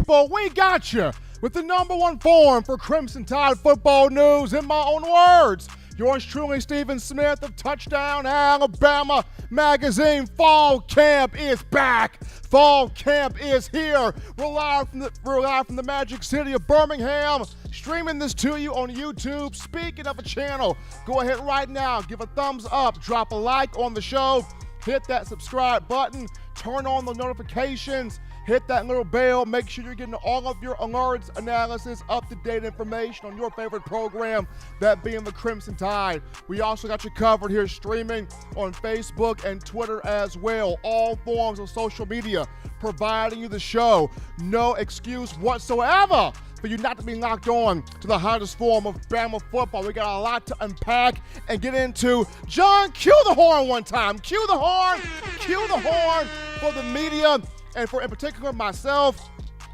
People, we got you with the #1 forum for Crimson Tide football news in my own words. Yours truly, Stephen Smith of Touchdown Alabama Magazine. Fall camp is back. Fall camp is here. We're live from the Magic City of Birmingham, streaming this to you on YouTube. Speaking of a channel, go ahead right now, give a thumbs up, drop a like on the show, hit that subscribe button, turn on the notifications, hit that little bell. Make sure you're getting all of your alerts, analysis, up-to-date information on your favorite program, that being the Crimson Tide. We also got you covered here streaming on Facebook and Twitter as well. All forms of social media providing you the show. No excuse whatsoever for you not to be locked on to the hottest form of Bama football. We got a lot to unpack and get into. John, cue the horn one time. Cue the horn. Cue the horn for the media. And in particular myself,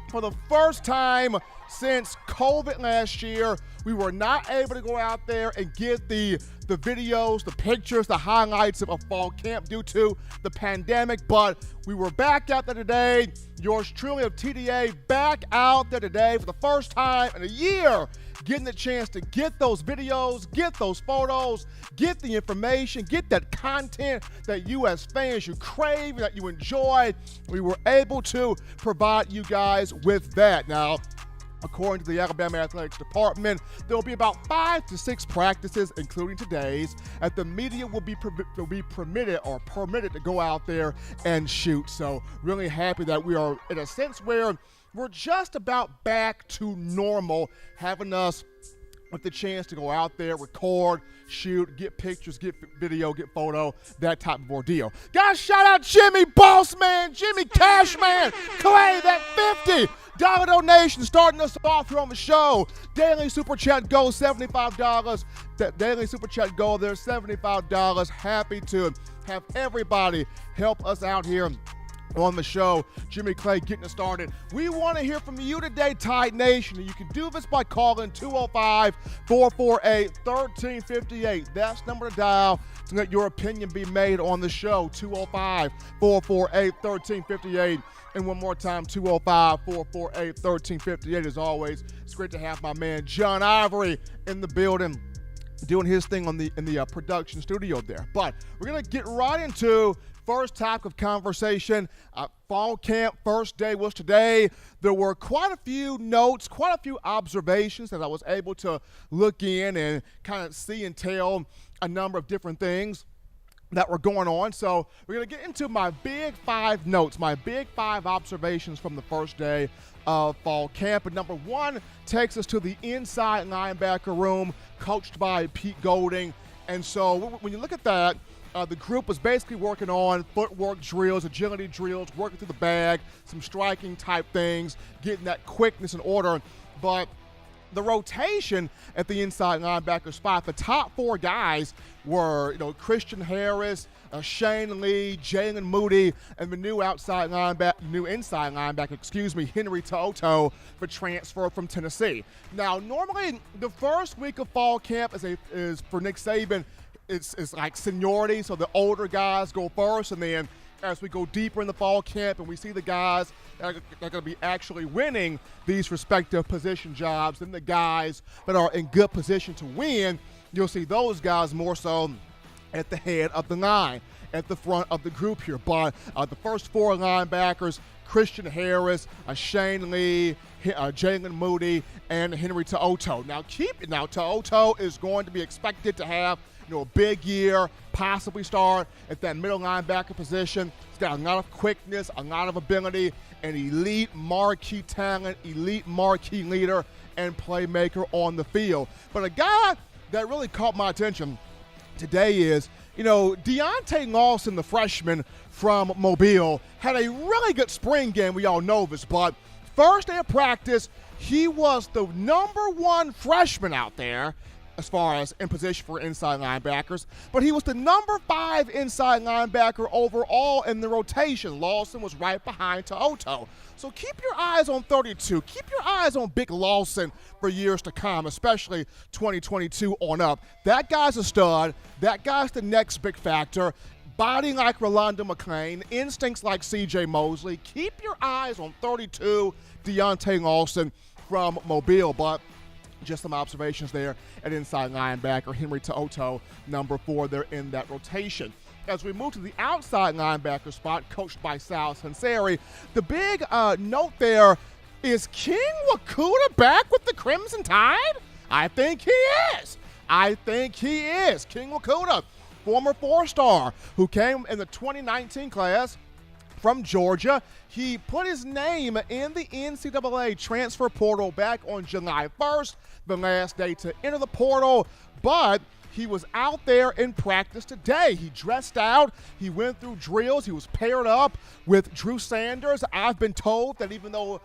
for the first time since COVID last year, we were not able to go out there and get the videos, the pictures, the highlights of a fall camp due to the pandemic, but we were back out there today. Yours truly of TDA back out there today for the first time in a year, getting the chance to get those videos, get those photos, get the information, get that content that you as fans, you crave, that you enjoy. We were able to provide you guys with that. Now, according to the Alabama Athletics Department, there will be about 5 to 6 practices, including today's, that the media will be permitted to go out there and shoot. So really happy that we are in a sense where we're just about back to normal, having us with the chance to go out there, record, shoot, get pictures, get video, get photo, that type of ordeal. Guys, shout out Jimmy Bossman, Jimmy Cashman, Clay, that $50 donation starting us off here on the show. Daily Super Chat goal, $75. That Daily Super Chat goal there, $75. Happy to have everybody help us out here on the show. Jimmy Clay getting us started. We want to hear from you today, Tide Nation, and you can do this by calling 205-448-1358. That's the number to dial to let your opinion be made on the show, 205-448-1358. And one more time, 205-448-1358. As always, it's great to have my man John Ivory in the building, doing his thing in the production studio there. But we're going to get right into first topic of conversation. Fall camp first day was today. There were quite a few notes, quite a few observations that I was able to look in and kind of see and tell a number of different things that were going on. So we're going to get into my big 5 notes, my big 5 observations from the first day of fall camp. And number 1 takes us to the inside linebacker room, coached by Pete Golding. And so when you look at that, the group was basically working on footwork drills, agility drills, working through the bag, some striking type things, getting that quickness in order. But the rotation at the inside linebacker spot, the top 4 guys were, Christian Harris, Shane Lee, Jalen Moody, and the new inside linebacker, Henry Toto, for transfer from Tennessee. Now, normally the first week of fall camp is for Nick Saban. It's like seniority, so the older guys go first, and then as we go deeper in the fall camp and we see the guys that are going to be actually winning these respective position jobs, and the guys that are in good position to win, you'll see those guys more so at the head of the line. at the front of the group here. But the first four linebackers, Christian Harris, Shane Lee, Jalen Moody, and Henry To'oto. Now To'oto is going to be expected to have a big year, possibly start at that middle linebacker position. He's got a lot of quickness, a lot of ability, an elite marquee talent, elite marquee leader, and playmaker on the field. But a guy that really caught my attention today is, Deontay Lawson, the freshman from Mobile, had a really good spring game. We all know this, but first day of practice, he was the #1 freshman out there as far as in position for inside linebackers, but he was the #5 inside linebacker overall in the rotation. Lawson was right behind To'oto. So keep your eyes on 32. Keep your eyes on Big Lawson for years to come, especially 2022 on up. That guy's a stud. That guy's the next big factor. Body like Rolando McClain, instincts like C.J. Mosley. Keep your eyes on 32, Deontay Lawson from Mobile. But just some observations there at inside linebacker, Henry To'oto, #4 there in that rotation. As we move to the outside linebacker spot, coached by Sal Sunseri, the big note there is King Wakuda back with the Crimson Tide? I think he is. King Wakuda, former four-star who came in the 2019 class from Georgia. He put his name in the NCAA transfer portal back on July 1st, the last day to enter the portal, but he was out there in practice today. He dressed out. He went through drills. He was paired up with Drew Sanders. I've been told that even though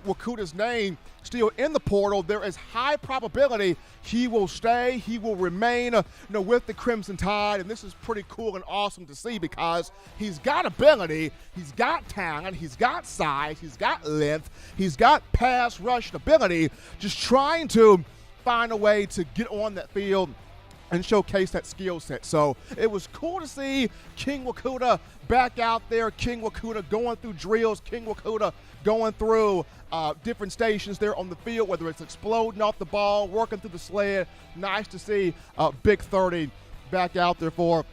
Wakuda's name still in the portal, there is high probability he will stay. He will remain with the Crimson Tide, and this is pretty cool and awesome to see because he's got ability, he's got talent, he's got size, he's got length, he's got pass rush ability, just trying to find a way to get on that field and showcase that skill set. So it was cool to see King Wakuda back out there, King Wakuda going through drills, King Wakuda going through different stations there on the field, whether it's exploding off the ball, working through the sled. Nice to see Big 30 back out there for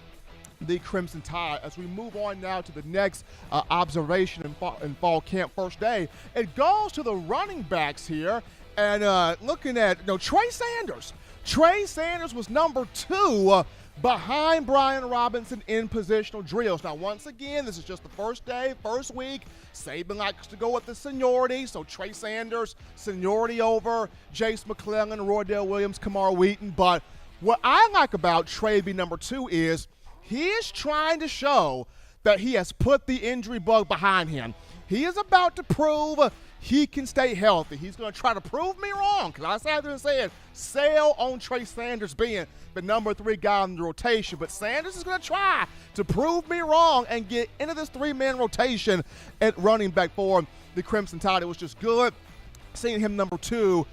the Crimson Tide. As we move on now to the next observation in fall camp first day, it goes to the running backs here, and looking at Trey Sanders. Trey Sanders was #2 behind Brian Robinson in positional drills. Now, once again, this is just the first day, first week. Saban likes to go with the seniority, so Trey Sanders, seniority over Jace McClellan, Roydell Williams, Kamar Wheaton. But what I like about Trey being #2 is he is trying to show that he has put the injury bug behind him. He is about to prove he can stay healthy. He's going to try to prove me wrong, because I sat there and said, sail on Trey Sanders being the #3 guy in the rotation. But Sanders is going to try to prove me wrong and get into this 3-man rotation at running back for the Crimson Tide. It was just good seeing him #2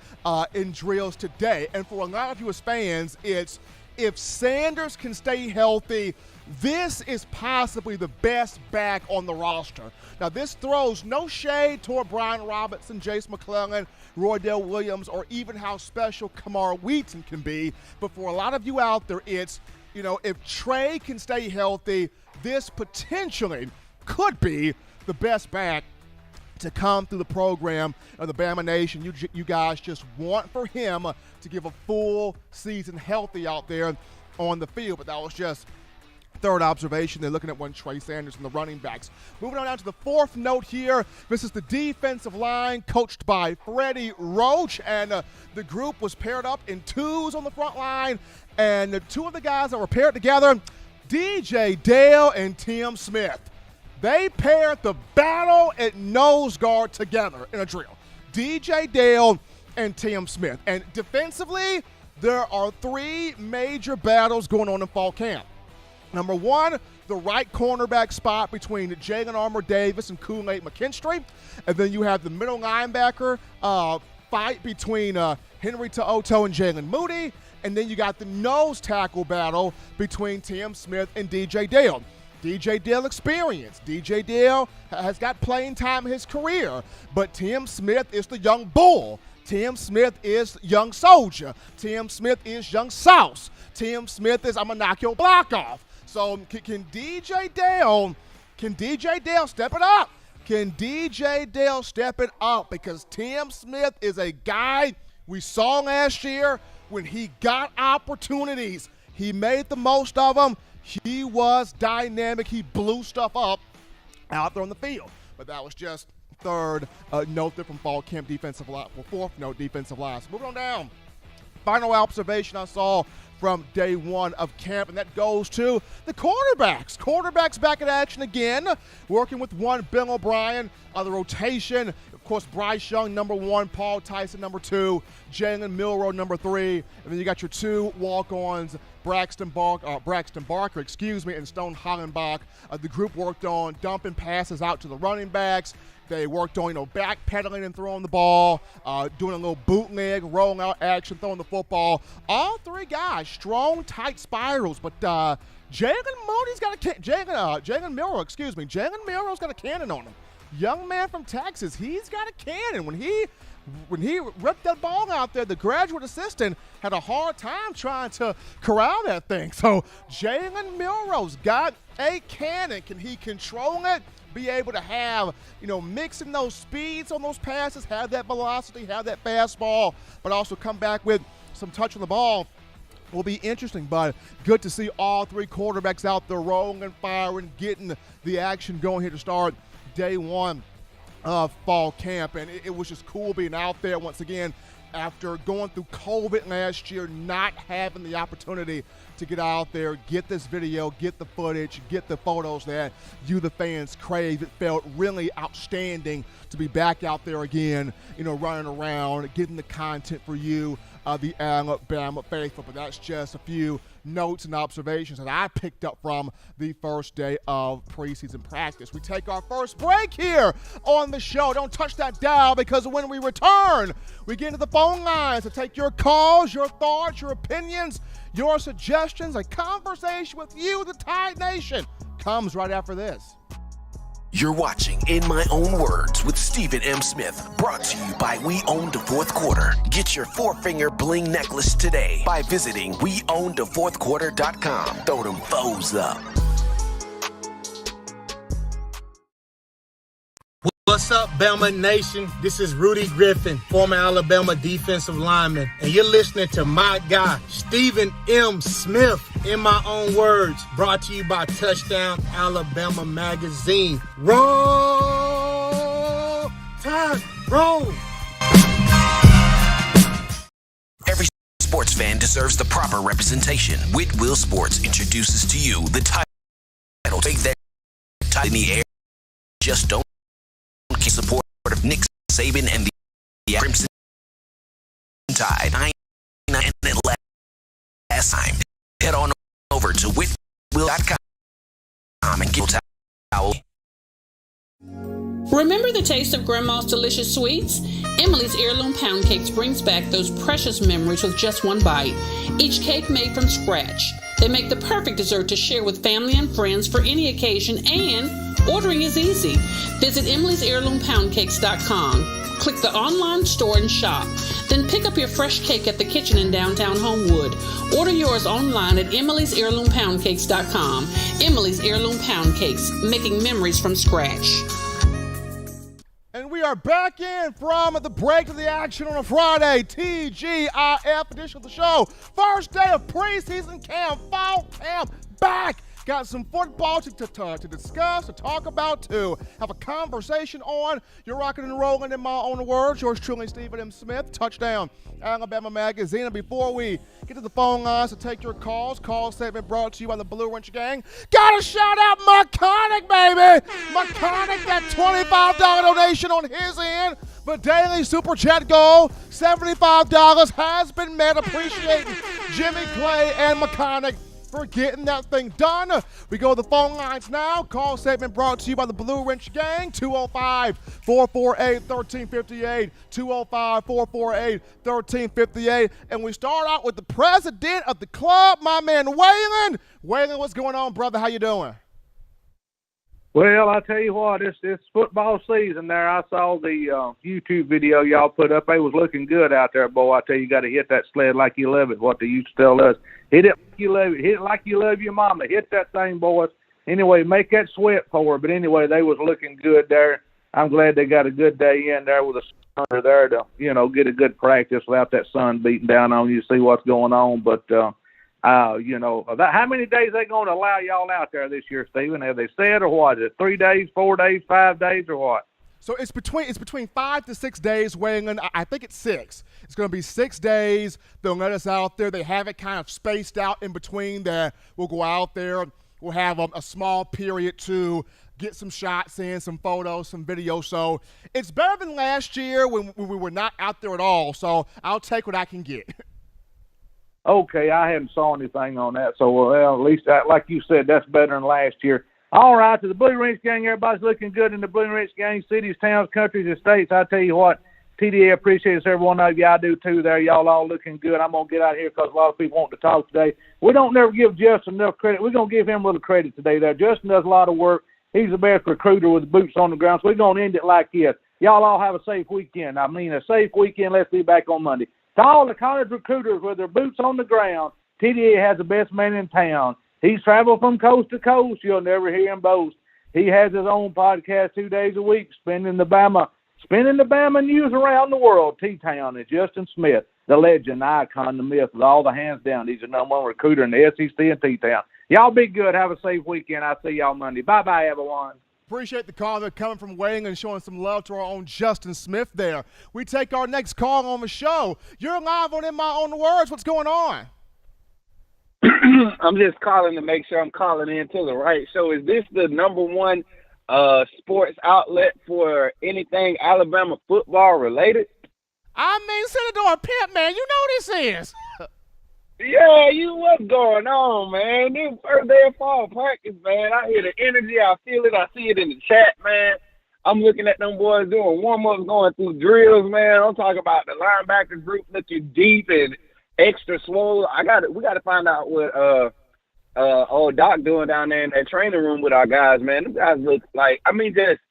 in drills today. And for a lot of you as fans, it's if Sanders can stay healthy, this is possibly the best back on the roster. Now, this throws no shade toward Brian Robinson, Jace McClellan, Roydell Williams, or even how special Kamar Wheaton can be. But for a lot of you out there, it's, if Trey can stay healthy, this potentially could be the best back to come through the program of the Bama Nation. You guys just want for him to give a full season healthy out there on the field. But that was just third observation. They're looking at one Trey Sanders and the running backs. Moving on down to the fourth note here. This is the defensive line coached by Freddie Roach, and the group was paired up in twos on the front line, and the two of the guys that were paired together, DJ Dale and Tim Smith. They paired the battle at nose guard together in a drill. DJ Dale and Tim Smith. And defensively, there are 3 major battles going on in fall camp. #1, the right cornerback spot between Jalen Armour-Davis and Kool-Aid McKinstry. And then you have the middle linebacker fight between Henry To'oto and Jalen Moody. And then you got the nose tackle battle between Tim Smith and DJ Dale. DJ Dale experience. DJ Dale has got playing time in his career, but Tim Smith is the young bull. Tim Smith is young soldier. Tim Smith is young sauce. Tim Smith is, I'm going to knock your block off. So can DJ Dale step it up? Can DJ Dale step it up? Because Tim Smith is a guy we saw last year when he got opportunities. He made the most of them. He was dynamic. He blew stuff up out there on the field. But that was just third note there from fall camp defensive line. Well, fourth note defensive line. So moving on down. Final observation I saw from day one of camp, and that goes to the quarterbacks. Quarterbacks back in action again, working with one Bill O'Brien on the rotation. Of course, Bryce Young, number 1, Paul Tyson, number 2, Jalen Milroe, number 3, and then you got your 2 walk-ons, Braxton Barker, and Stone Hollenbach. The group worked on dumping passes out to the running backs. They worked on, backpedaling and throwing the ball, doing a little bootleg, rolling out action, throwing the football. All 3 guys, strong, tight spirals. But Jalen Milroe's got a cannon on him. Young man from Texas, he's got a cannon. When he ripped that ball out there, the graduate assistant had a hard time trying to corral that thing. So Jalen Milroe's got a cannon. Can he control it? Be able to have, mixing those speeds on those passes, have that velocity, have that fastball, but also come back with some touch on the ball will be interesting. But good to see all 3 quarterbacks out there rolling, firing, getting the action going here to start day one of fall camp. And it was just cool being out there once again after going through COVID last year, not having the opportunity to get out there, get this video, get the footage, get the photos that you, the fans, crave. It felt really outstanding to be back out there again, running around, getting the content for you, the Alabama faithful. But that's just a few notes and observations that I picked up from the first day of preseason practice. We take our first break here on the show. Don't touch that dial, because when we return, we get into the phone lines to take your calls, your thoughts, your opinions, your suggestions. A conversation with you, the Tide Nation, comes right after this. You're watching In My Own Words with Stephen M. Smith, brought to you by We Own the Fourth Quarter. Get your 4-finger bling necklace today by visiting weownthefourthquarter.com. Throw them foes up. What's up, Bama Nation? This is Rudy Griffin, former Alabama defensive lineman, and you're listening to my guy, Stephen M. Smith, In My Own Words, brought to you by Touchdown Alabama Magazine. Roll Tide, roll! Every sports fan deserves the proper representation. Whitwell Sports introduces to you the title. Take that title in the air. Just don't support of Nick Saban and the Crimson Tide. And last time, head on over to whitwell.com and get a towel. Remember the taste of Grandma's delicious sweets? Emily's Heirloom Pound Cakes brings back those precious memories with just one bite. Each cake made from scratch. They make the perfect dessert to share with family and friends for any occasion, and ordering is easy. Visit Emily'sHeirloomPoundCakes.com. Click the online store and shop. Then pick up your fresh cake at the kitchen in downtown Homewood. Order yours online at Emily'sHeirloomPoundCakes.com. Emily's Heirloom Pound Cakes, making memories from scratch. And we are back in from the break to the action on a Friday. TGIF edition of the show. First day of preseason camp, fall camp, back. Got some football to discuss, to talk about, to have a conversation on. You're rocking and rolling In My Own Words. Yours truly, Stephen M. Smith, Touchdown Alabama Magazine. And before we get to the phone lines to take your calls, call segment brought to you by the Blue Wrench Gang. Gotta shout out Mechanic, baby! Mechanic, that $25 donation on his end. The daily Super Chat goal, $75 has been met. Appreciating Jimmy Clay and Mechanic for getting that thing done. We go to the phone lines now. Call segment brought to you by the Blue Wrench Gang, 205-448-1358, 205-448-1358. And we start out with the president of the club, my man Waylon. Waylon, what's going on, brother? How you doing? Well, I tell you what, it's football season there. I saw the YouTube video y'all put up. They was looking good out there, boy. I tell you, you got to hit that sled like you love it, what they used to tell us. Hit it like you love it. Hit it like you love your mama. Hit that thing, boys. Anyway, make that sweat for her. But anyway, they was looking good there. I'm glad they got a good day in there with the sun under there to, get a good practice without that sun beating down on you, see what's going on. But, how many days they going to allow y'all out there this year, Stephen? Have they said, or what? Is it 3 days, 4 days, 5 days, or what? So it's between 5 to 6 days weighing in. I think it's 6. It's going to be 6 days. They'll let us out there. They have it kind of spaced out in between there. We'll go out there. We'll have a small period to get some shots in, some photos, some video. So it's better than last year when we were not out there at all. So I'll take what I can get. Okay, I hadn't saw anything on that. So, well, at least, like you said, that's better than last year. All right, to the Blue Ridge gang, everybody's looking good in the Blue Ridge gang, cities, towns, countries, and states. I tell you what, TDA appreciates every one of you. I do too there. Y'all all looking good. I'm going to get out of here because a lot of people want to talk today. We don't never give Justin enough credit. We're going to give him a little credit today there. Justin does a lot of work. He's the best recruiter with boots on the ground. So we're going to end it like this. Y'all all have a safe weekend. I mean, a safe weekend. Let's be back on Monday. To all the college recruiters with their boots on the ground, TDA has the best man in town. He's traveled from coast to coast. You'll never hear him boast. He has his own podcast 2 days a week, spinning the Bama news around the world. T-Town is Justin Smith, the legend, the icon, the myth, with all the hands down. He's the number one recruiter in the SEC and T-Town. Y'all be good. Have a safe weekend. I'll see y'all Monday. Bye-bye, everyone. Appreciate the call. They're coming from Wayne and showing some love to our own Justin Smith there. We take our next call on the show. You're live on In My Own Words. What's going on? I'm just calling to make sure I'm calling in to the right show. Is this the number one sports outlet for anything Alabama football related? I mean, Senator Pittman, you know this is. Yeah, what's going on, man? This first day of fall practice, man. I hear the energy. I feel it. I see it in the chat, man. I'm looking at them boys doing warm-ups, going through drills, man. I'm talking about the linebacker group looking deep and extra swole. We got to find out what old Doc doing down there in that training room with our guys, man. Them guys look like, just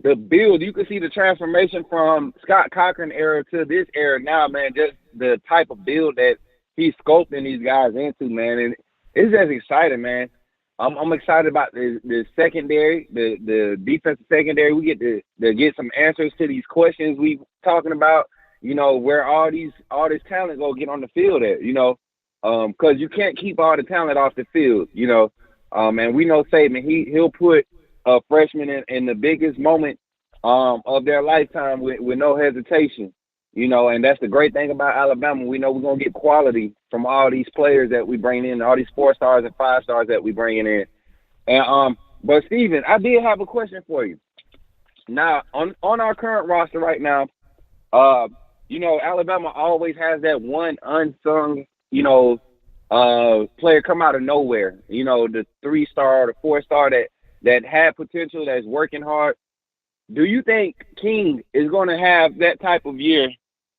the build. You can see the transformation from Scott Cochran era to this era now, man. Just the type of build that he's sculpting these guys into, man, and it's just exciting, man. I'm excited about the secondary, the defensive secondary. We get to get some answers to these questions we talking about. Where all this talent go get on the field at. Because you can't keep all the talent off the field. And we know Saban. He'll put a freshman in the biggest moment of their lifetime with no hesitation. And that's the great thing about Alabama. We know we're going to get quality from all these players that we bring in, all these 4 stars and 5 stars that we bring in. And but Steven, I did have a question for you. Now, on our current roster right now, Alabama always has that one unsung, player come out of nowhere. The 3-star or the 4-star that had potential, that's working hard. Do you think King is going to have that type of year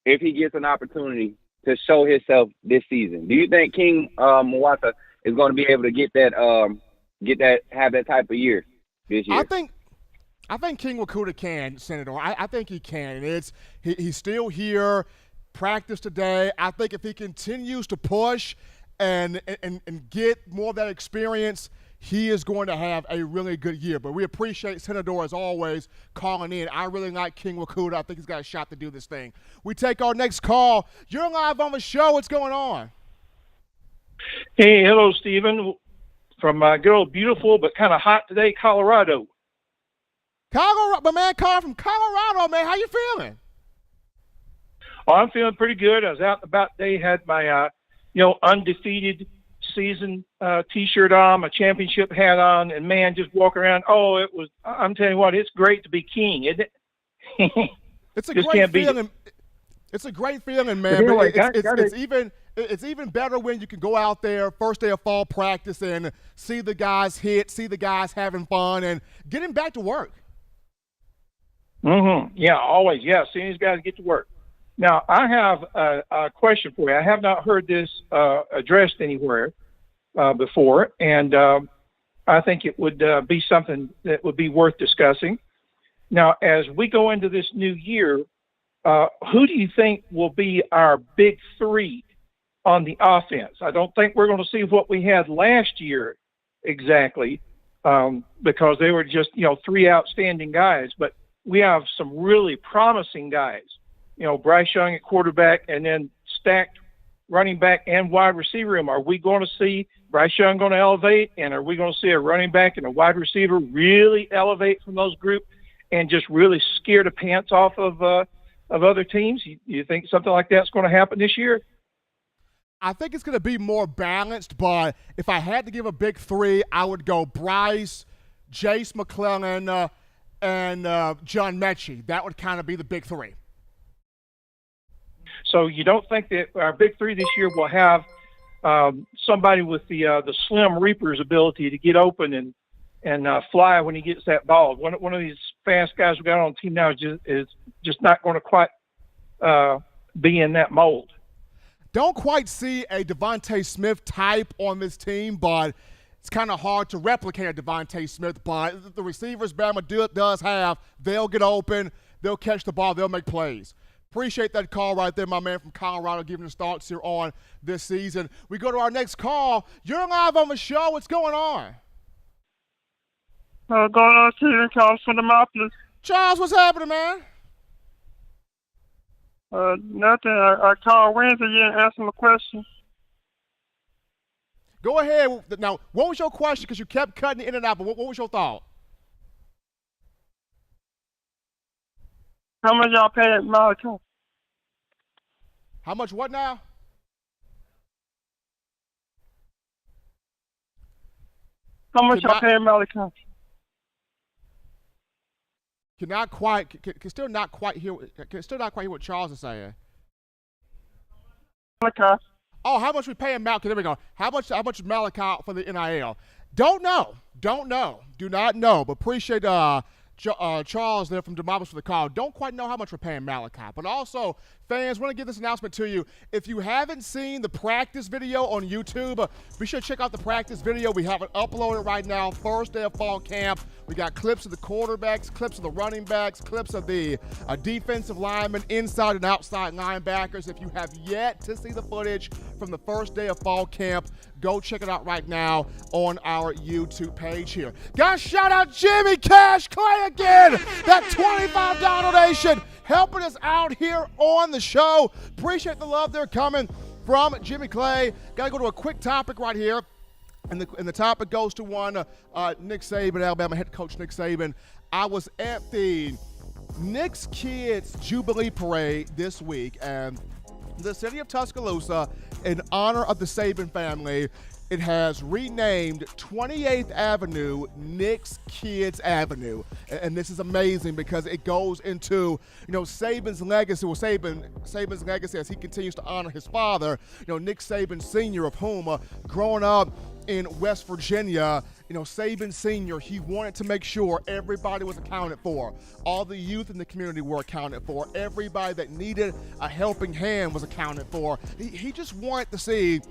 if he gets an opportunity to show himself this season? Do you think King Mwata is going to be able to have that type of year this year? I think King Wakuda can, Senator. I think he can. He's still here, practice today. I think if he continues to push and get more of that experience, he is going to have a really good year. But we appreciate Senator, as always, calling in. I really like King Wakuda. I think he's got a shot to do this thing. We take our next call. You're live on the show. What's going on? Hey, hello, Stephen, from good old beautiful but kind of hot today, Colorado. My man calling from Colorado, man. How you feeling? Oh, I'm feeling pretty good. I was out and about today, had my, undefeated season T-shirt on, my championship hat on, and man, just walk around. Oh, I'm telling you what, it's great to be king, isn't it? It's a great feeling. It's a great feeling, man. But it's even better when you can go out there first day of fall practice and see the guys hit, see the guys having fun, and getting back to work. Mm-hmm. Yeah, always. Yeah, seeing these guys get to work. Now, I have a question for you. I have not heard this addressed anywhere before, and I think it would be something that would be worth discussing. Now, as we go into this new year, who do you think will be our big three on the offense? I don't think we're going to see what we had last year exactly, because they were just, three outstanding guys. But we have some really promising guys. Bryce Young at quarterback, and then stacked running back and wide receiver room. Are we going to see Bryce Young going to elevate, and are we going to see a running back and a wide receiver really elevate from those groups and just really scare the pants off of other teams? You think something like that's going to happen this year? I think it's going to be more balanced, but if I had to give a big three, I would go Bryce, Jace McClellan, and John Mechie. That would kind of be the big three. So you don't think that our big three this year will have somebody with the Slim Reaper's ability to get open and fly when he gets that ball? One of these fast guys we got on the team now is just not going to quite be in that mold. Don't quite see a Devontae Smith type on this team, but it's kind of hard to replicate a Devontae Smith. But the receivers Bama does have, they'll get open, they'll catch the ball, they'll make plays. Appreciate that call right there, my man from Colorado, giving us thoughts here on this season. We go to our next call. You're live on the show. What's going on? Going on, Steven, calls from Demopolis. Charles, what's happening, man? Nothing. I called Wednesday. You didn't answer my question. Go ahead. Now, what was your question? Because you kept cutting in and out, but what was your thought? How much y'all pay at Malachi? How much what now? How much y'all pay at Malachi? Can still not quite hear what Charles is saying. Malachi. Oh, how much we pay him Malachi? There we go. How much is Malachi for the NIL? Don't know. Do not know. But appreciate Charles there from Demopolis for the call. Don't quite know how much we're paying Malachi. But also, fans, want to give this announcement to you. If you haven't seen the practice video on YouTube, be sure to check out the practice video. We have it uploaded right now. First day of fall camp. We got clips of the quarterbacks, clips of the running backs, clips of the defensive linemen, inside and outside linebackers. If you have yet to see the footage from the first day of fall camp, go check it out right now on our YouTube page here. Guys, shout out Jimmy Cash Clay again. That $25 donation helping us out here on the show. Appreciate the love there coming from Jimmy Clay. Got to go to a quick topic right here. And the topic goes to one Nick Saban, Alabama head coach Nick Saban. I was at the Knicks Kids Jubilee Parade this week, and the city of Tuscaloosa, in honor of the Saban family, it has renamed 28th Avenue Knicks Kids Avenue. And this is amazing because it goes into, Saban's legacy, Saban's legacy as he continues to honor his father, Nick Saban Sr., of whom, growing up in West Virginia, Saban Sr., he wanted to make sure everybody was accounted for. All the youth in the community were accounted for. Everybody that needed a helping hand was accounted for. He just wanted to see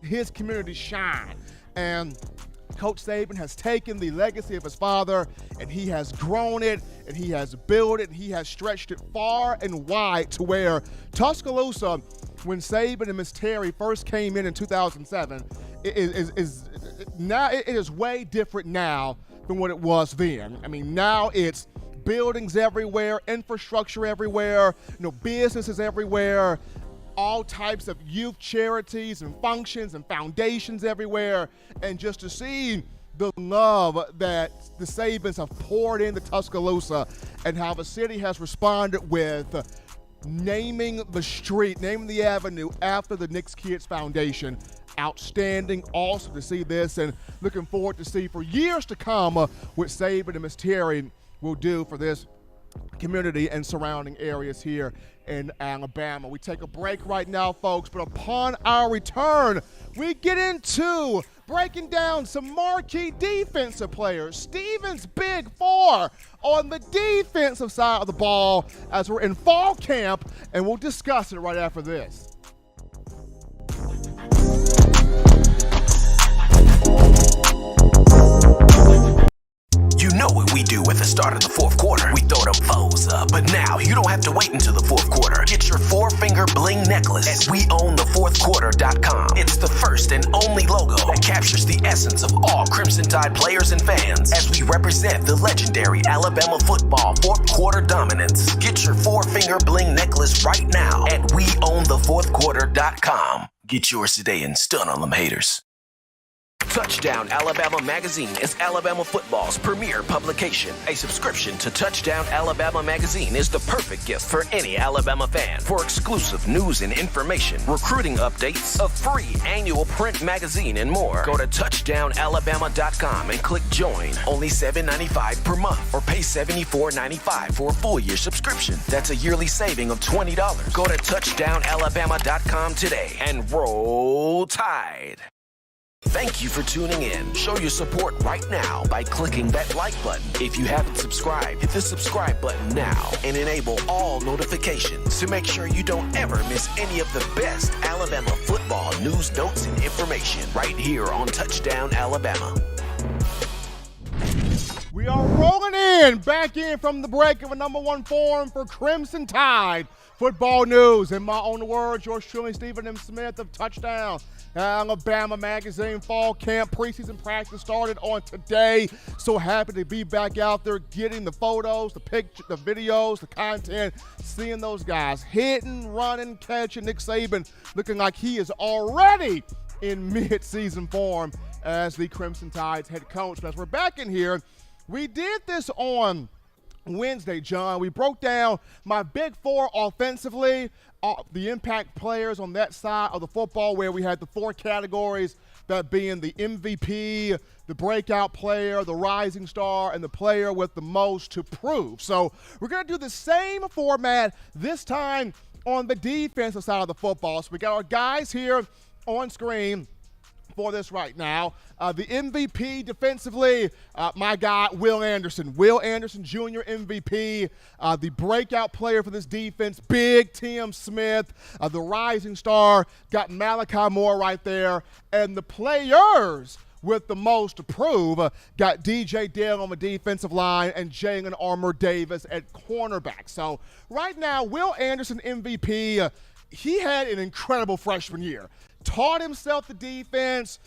his community shine. And Coach Saban has taken the legacy of his father, and he has grown it, and he has built it, and he has stretched it far and wide to where Tuscaloosa, when Saban and Miss Terry first came in 2007, it is way different now than what it was then. I mean, now it's buildings everywhere, infrastructure everywhere, businesses everywhere, all types of youth charities and functions and foundations everywhere. And just to see the love that the Sabans have poured into Tuscaloosa and how the city has responded with naming the street, naming the avenue after the Knicks Kids Foundation. Outstanding. Also to see this, and looking forward to see for years to come what Saban and Miss Terry will do for this community and surrounding areas here in Alabama. We take a break right now, folks, but upon our return, we get into breaking down some marquee defensive players, Stephen's Big Four on the defensive side of the ball as we're in fall camp, and we'll discuss it right after this. start of the fourth quarter, we throw them foes up. But now, you don't have to wait until the fourth quarter. Get your 4-finger bling necklace at weownthefourthquarter.com. It's the first and only logo that captures the essence of all Crimson Tide players and fans as we represent the legendary Alabama football fourth quarter dominance. Get your 4-finger bling necklace right now at weownthefourthquarter.com. Get yours today and stun on them haters. Touchdown Alabama Magazine is Alabama football's premier publication. A subscription to Touchdown Alabama Magazine is the perfect gift for any Alabama fan. For exclusive news and information, recruiting updates, a free annual print magazine, and more, go to touchdownalabama.com and click join. Only $7.95 per month, or pay $74.95 for a full year subscription. That's a yearly saving of $20. Go to touchdownalabama.com today and roll Tide. Thank you for tuning in. Show your support right now by clicking that like button. If you haven't subscribed, hit the subscribe button now and enable all notifications to make sure you don't ever miss any of the best Alabama football news, notes, and information right here on Touchdown Alabama. We are rolling back in from the break of a number one forum for Crimson Tide football news. In my own words, yours truly, Stephen M. Smith of Touchdown Alabama Magazine. Fall camp preseason practice started on today. So happy to be back out there getting the photos, the pictures, the videos, the content, seeing those guys hitting, running, catching. Nick Saban looking like he is already in mid-season form as the Crimson Tide's head coach. But as we're back in here, we did this on Wednesday, John. We broke down my big four offensively, the impact players on that side of the football, where we had the four categories, that being the MVP, the breakout player, the rising star, and the player with the most to prove. So we're going to do the same format this time on the defensive side of the football. So we got our guys here on screen for this right now. The MVP defensively, my guy, Will Anderson. Will Anderson, Jr. MVP. The breakout player for this defense, Big Tim Smith. The rising star, got Malachi Moore right there. And the players with the most to prove, got DJ Dale on the defensive line and Jalen Armour Davis at cornerback. So right now, Will Anderson, MVP, he had an incredible freshman year. Taught himself the defense,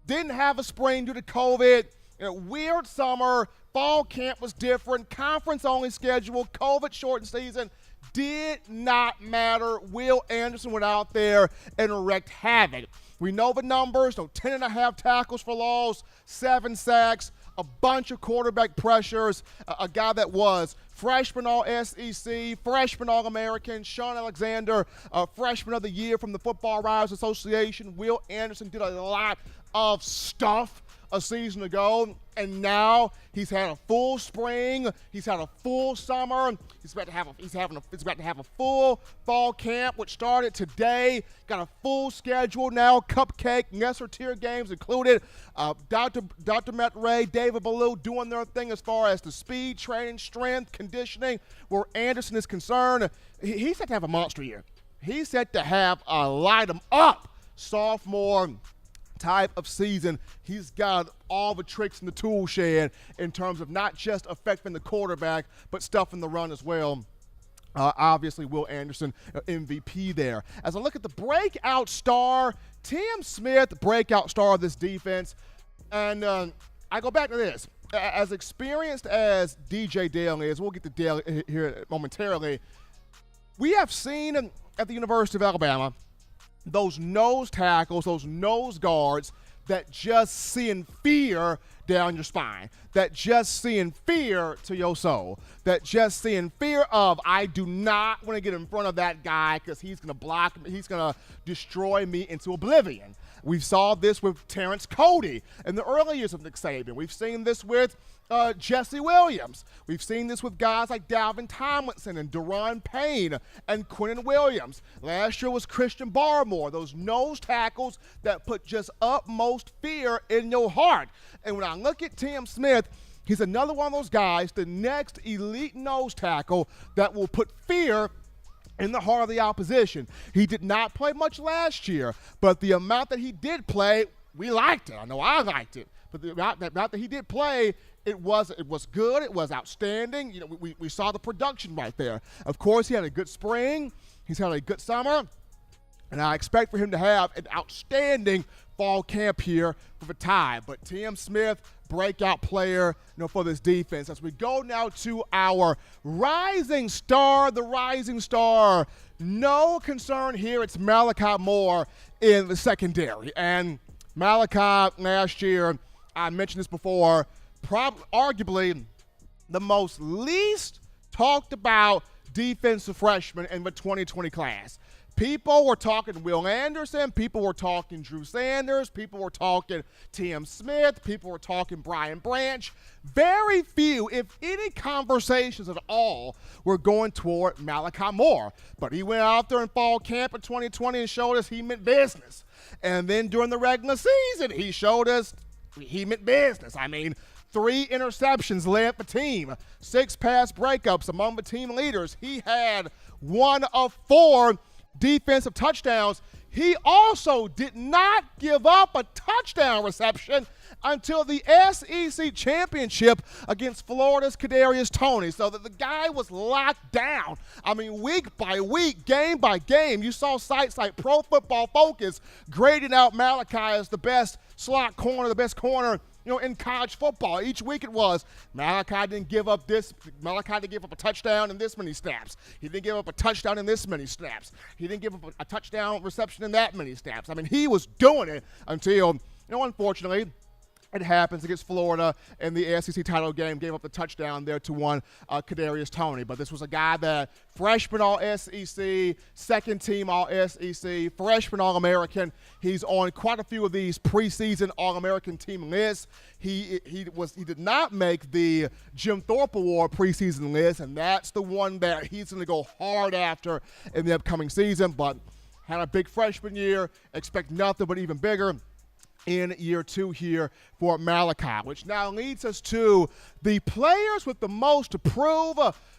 didn't have a sprain due to COVID, weird summer, fall camp was different, conference-only schedule, COVID-shortened season, did not matter. Will Anderson went out there and wreaked havoc. We know the numbers, 10.5 tackles for loss, 7 sacks, a bunch of quarterback pressures, a guy that was freshman All-SEC, freshman All-American, Sean Alexander, freshman of the year from the Football Writers Association. Will Anderson did a lot of stuff a season ago, and now he's had a full spring, he's had a full summer, he's about to have a full fall camp, which started today. Got a full schedule now, cupcake, lesser tier games included. Dr. Matt Ray, David Ballou doing their thing as far as the speed training, strength, conditioning. Where Anderson is concerned, he's set to have a monster year. He's set to have a light him up sophomore type of season. He's got all the tricks in the tool shed in terms of not just affecting the quarterback, but stuffing the run as well. Obviously, Will Anderson, MVP there. As I look at the breakout star, Tim Smith, breakout star of this defense. And I go back to this. As experienced as DJ Dale is, we'll get to Dale here momentarily, we have seen at the University of Alabama those nose tackles, those nose guards that just send fear down your spine, that just send fear to your soul, that just send fear of, I do not want to get in front of that guy because he's going to block me, he's going to destroy me into oblivion. We saw this with Terrence Cody in the early years of Nick Saban. We've seen this with Jesse Williams. We've seen this with guys like Dalvin Tomlinson and Deron Payne and Quinnen Williams. Last year was Christian Barmore, those nose tackles that put just utmost fear in your heart. And when I look at Tim Smith, he's another one of those guys, the next elite nose tackle that will put fear in the heart of the opposition. He did not play much last year, but the amount that he did play, we liked it. I know I liked it. But the amount that he did play, It was good. It was outstanding. You know, we saw the production right there. Of course, he had a good spring. He's had a good summer. And I expect for him to have an outstanding fall camp here for the Tide. But T.M. Smith, breakout player, for this defense. As we go now to our rising star, the rising star. No concern here. It's Malachi Moore in the secondary. And Malachi last year, I mentioned this before, arguably the most least talked about defensive freshman in the 2020 class. People were talking Will Anderson. People were talking Drew Sanders. People were talking T.M. Smith. People were talking Brian Branch. Very few, if any, conversations at all were going toward Malachi Moore. But he went out there in fall camp in 2020 and showed us he meant business. And then during the regular season, he showed us he meant business. I mean, 3 interceptions led the team, 6 pass breakups among the team leaders. He had 1 of 4 defensive touchdowns. He also did not give up a touchdown reception until the SEC championship against Florida's Kadarius Toney. So that the guy was locked down. I mean, week by week, game by game, you saw sites like Pro Football Focus grading out Malachi as the best slot corner, the best corner in college football. Each week it was, Malachi didn't give up a touchdown in this many snaps. He didn't give up a touchdown in this many snaps. He didn't give up a touchdown reception in that many snaps. I mean, he was doing it until, unfortunately, it happens against Florida in the SEC title game, gave up the touchdown there to one Kadarius Toney. But this was a guy that freshman All-SEC, second team All-SEC, freshman All-American. He's on quite a few of these preseason All-American team lists. He did not make the Jim Thorpe Award preseason list, and that's the one that he's going to go hard after in the upcoming season. But had a big freshman year, expect nothing but even bigger in year 2 here for Malachi, which now leads us to the players with the most to prove.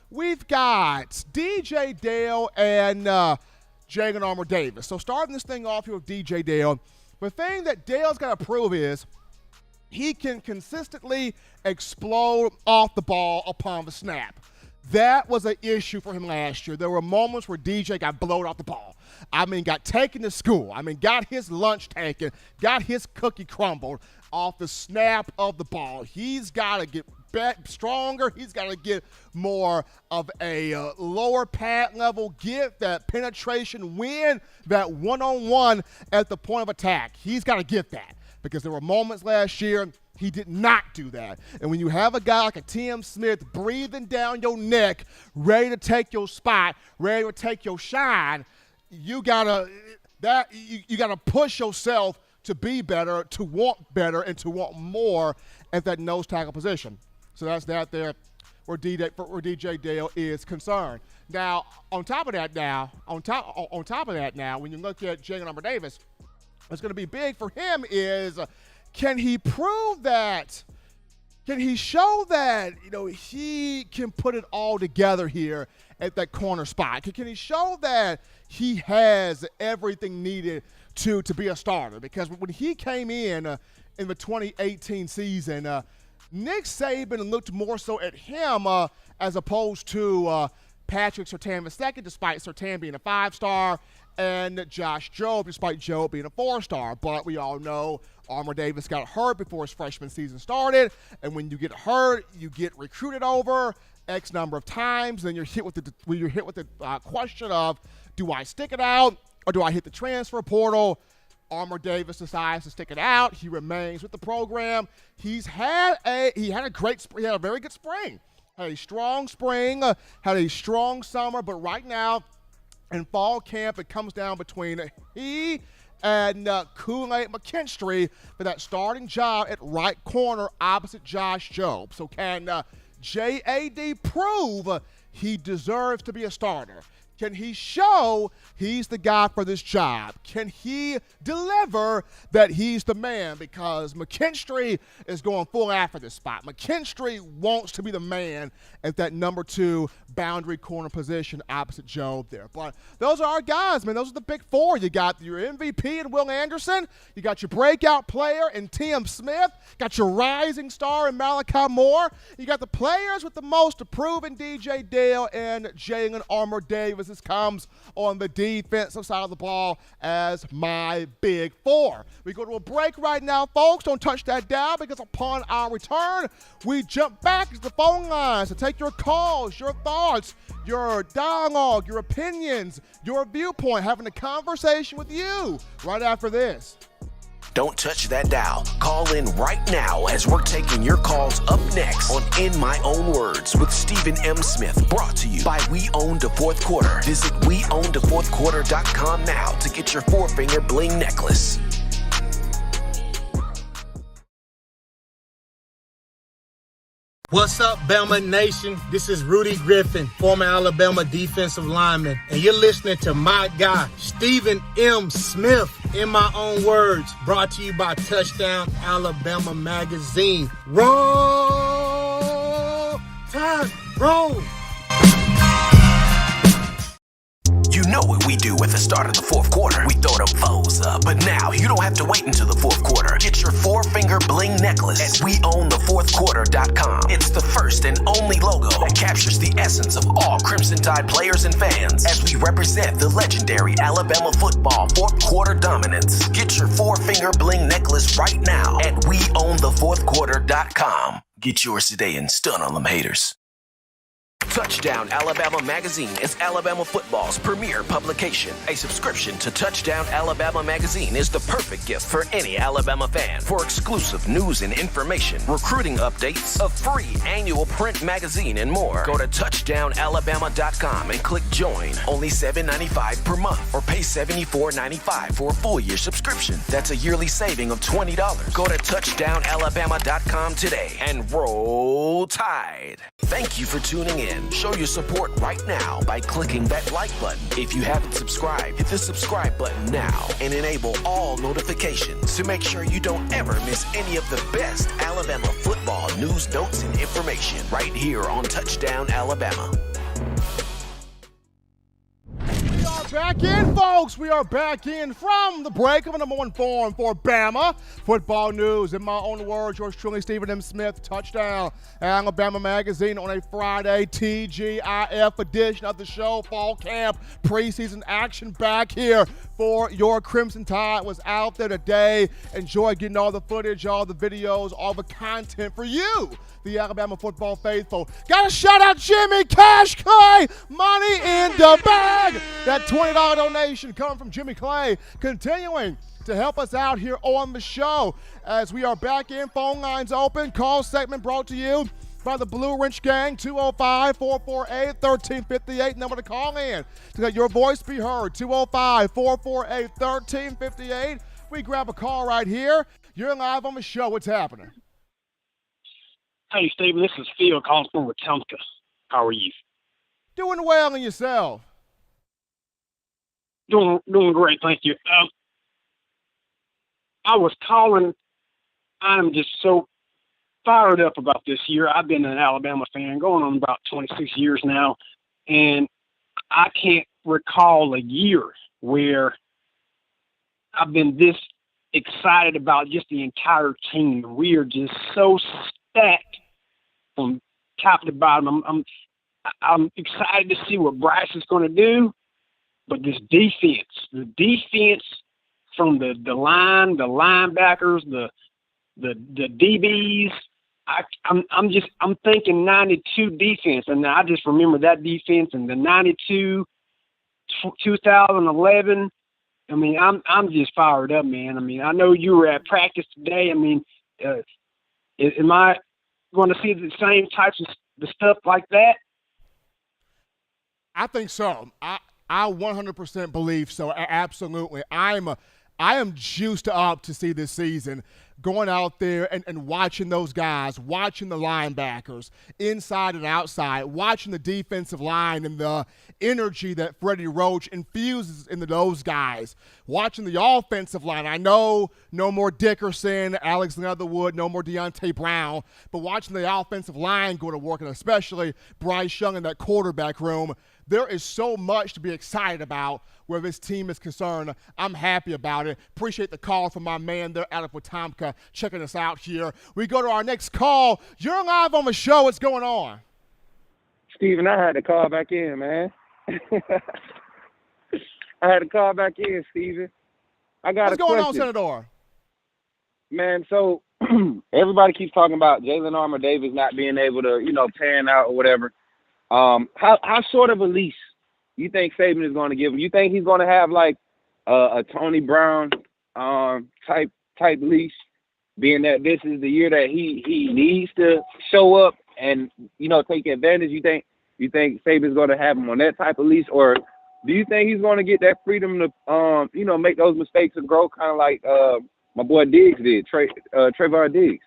We've got DJ Dale and Jagan Armour-Davis. So starting this thing off here with DJ Dale, the thing that Dale's got to prove is he can consistently explode off the ball upon the snap. That was an issue for him last year. There were moments where DJ got blown off the ball. I mean, got taken to school. I mean, got his lunch taken, got his cookie crumbled off the snap of the ball. He's got to get stronger. He's got to get more of a lower pad level, get that penetration, win that one-on-one at the point of attack. He's got to get that because there were moments last year he did not do that. And when you have a guy like a T.M. Smith breathing down your neck, ready to take your spot, ready to take your shine, you gotta push yourself to be better, to want better, and to want more at that nose tackle position. So that's that there where DJ Dale is concerned. Now, on top of that now, when you look at Jagan Armour-Davis, what's going to be big for him is can he prove that? Can he show that he can put it all together here at that corner spot? Can he show that he has everything needed to be a starter? Because when he came in the 2018 season, Nick Saban looked more so at him as opposed to Patrick Surtain II, despite Surtain being a 5-star, and Josh Jobe, despite Jobe being a 4-star. But we all know Armour-Davis got hurt before his freshman season started, and when you get hurt, you get recruited over X number of times, then you're hit with the question of, do I stick it out or do I hit the transfer portal? Armour-Davis decides to stick it out. He remains with the program. He had a very good spring. Had a strong spring, had a strong summer, but right now in fall camp, it comes down between he and Kool-Aid McKinstry for that starting job at right corner opposite Josh Jobe. So can J.A.D. prove he deserves to be a starter? Can he show he's the guy for this job? Can he deliver that he's the man? Because McKinstry is going full after this spot. McKinstry wants to be the man at that number 2 boundary corner position opposite Job there. But those are our guys, man. Those are the big 4. You got your MVP in Will Anderson. You got your breakout player in T.M. Smith. Got your rising star in Malachi Moore. You got the players with the most to prove in DJ Dale and Jalen Armour Davis. This comes on the defensive side of the ball as my big 4. We go to a break right now, folks. Don't touch that dial, because upon our return, we jump back to the phone lines to take your calls, your thoughts, your dialogue, your opinions, your viewpoint, having a conversation with you right after this. Don't touch that dial. Call in right now as we're taking your calls up next on In My Own Words with Stephen M. Smith. Brought to you by We Own the Fourth Quarter. Visit WeOwnTheFourthQuarter.com now to get your 4-finger bling necklace. What's up, Bama Nation? This is Rudy Griffin, former Alabama defensive lineman, and you're listening to my guy, Stephen M. Smith, In My Own Words, brought to you by Touchdown Alabama Magazine. Roll Tide, roll! You know what we do at the start of the fourth quarter. We throw them foes up. But now you don't have to wait until the fourth quarter. Get your 4-finger bling necklace at WeOwnTheFourthQuarter.com. It's the first and only logo that captures the essence of all Crimson Tide players and fans as we represent the legendary Alabama football fourth quarter dominance. Get your 4-finger bling necklace right now at WeOwnTheFourthQuarter.com. Get yours today and stun on them haters. Touchdown Alabama Magazine is Alabama football's premier publication. A subscription to Touchdown Alabama Magazine is the perfect gift for any Alabama fan. For exclusive news and information, recruiting updates, a free annual print magazine, and more, go to touchdownalabama.com and click join. Only $7.95 per month, or pay $74.95 for a full-year subscription. That's a yearly saving of $20. Go to touchdownalabama.com today and roll Tide. Thank you for tuning in. Show your support right now by clicking that like button. If you haven't subscribed, hit the subscribe button now and enable all notifications to make sure you don't ever miss any of the best Alabama football news, notes, and information right here on Touchdown Alabama. We are back in, folks. We are back in from the break of the number 1 forum for Bama football news. In my own words, yours truly, Stephen M. Smith, Touchdown Alabama Magazine on a Friday TGIF edition of the show. Fall camp preseason action back here for your Crimson Tide. Was out there today. Enjoy getting all the footage, all the videos, all the content for you, the Alabama football faithful. Got to shout out Jimmy Cash Clay. Money in the bag. That $20 donation coming from Jimmy Clay, continuing to help us out here on the show as we are back in. Phone lines open. Call segment brought to you by the Blue Wrench Gang. 205-448-1358. Number to call in to let your voice be heard. 205-448-1358. We grab a call right here. You're live on the show. What's happening? Hey, Stephen, this is Phil calling from Wetumpka. How are you? Doing well, and yourself? Doing great, thank you. I was calling. I'm just so fired up about this year. I've been an Alabama fan going on about 26 years now, and I can't recall a year where I've been this excited about just the entire team. We are just so stacked from top to bottom. I'm excited to see what Bryce is going to do, but this defense, the defense from the line, the linebackers, the DBs. I'm thinking 92 defense, and I just remember that defense and the 92, 2011. I mean, I'm just fired up, man. I mean, I know you were at practice today. I mean, am I going to see the same types of the stuff like that? I think so. I 100% believe so. Absolutely. I'm I am juiced up to see this season, going out there and watching those guys, watching the linebackers inside and outside, watching the defensive line and the energy that Freddie Roach infuses into those guys, watching the offensive line. I know no more Dickerson, Alex Leatherwood, no more Deontay Brown, but watching the offensive line go to work, and especially Bryce Young in that quarterback room, there is so much to be excited about where this team is concerned. I'm happy about it. Appreciate the call from my man there out of Wetumpka checking us out here. We go to our next call. You're live on the show. What's going on? Steven, I had to call back in, man. I had to call back in, Steven. I got What's going on, Senator? Man, so everybody keeps talking about Jalen Armour Davis not being able to, pan out or whatever. How short of a leash you think Saban is going to give him? You think he's going to have like a Tony Brown type leash, being that this is the year that he needs to show up and take advantage? You think Saban's going to have him on that type of leash, or do you think he's going to get that freedom to make those mistakes and grow, kind of like my boy Diggs did, Trayvon Diggs?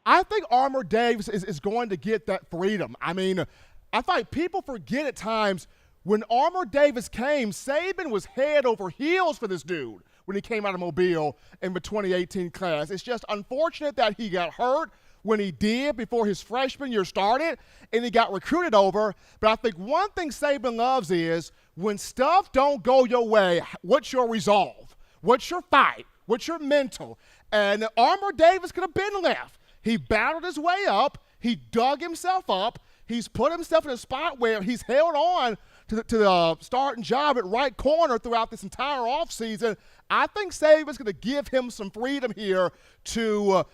I think Armour Davis is going to get that freedom. I mean, I think people forget at times when Armour Davis came, Saban was head over heels for this dude when he came out of Mobile in the 2018 class. It's just unfortunate that he got hurt when he did before his freshman year started, and he got recruited over. But I think one thing Saban loves is when stuff don't go your way, what's your resolve? What's your fight? What's your mental? And Armour Davis could have been left. He battled his way up. He dug himself up. He's put himself in a spot where he's held on to the starting job at right corner throughout this entire offseason. I think Saban's going to give him some freedom here to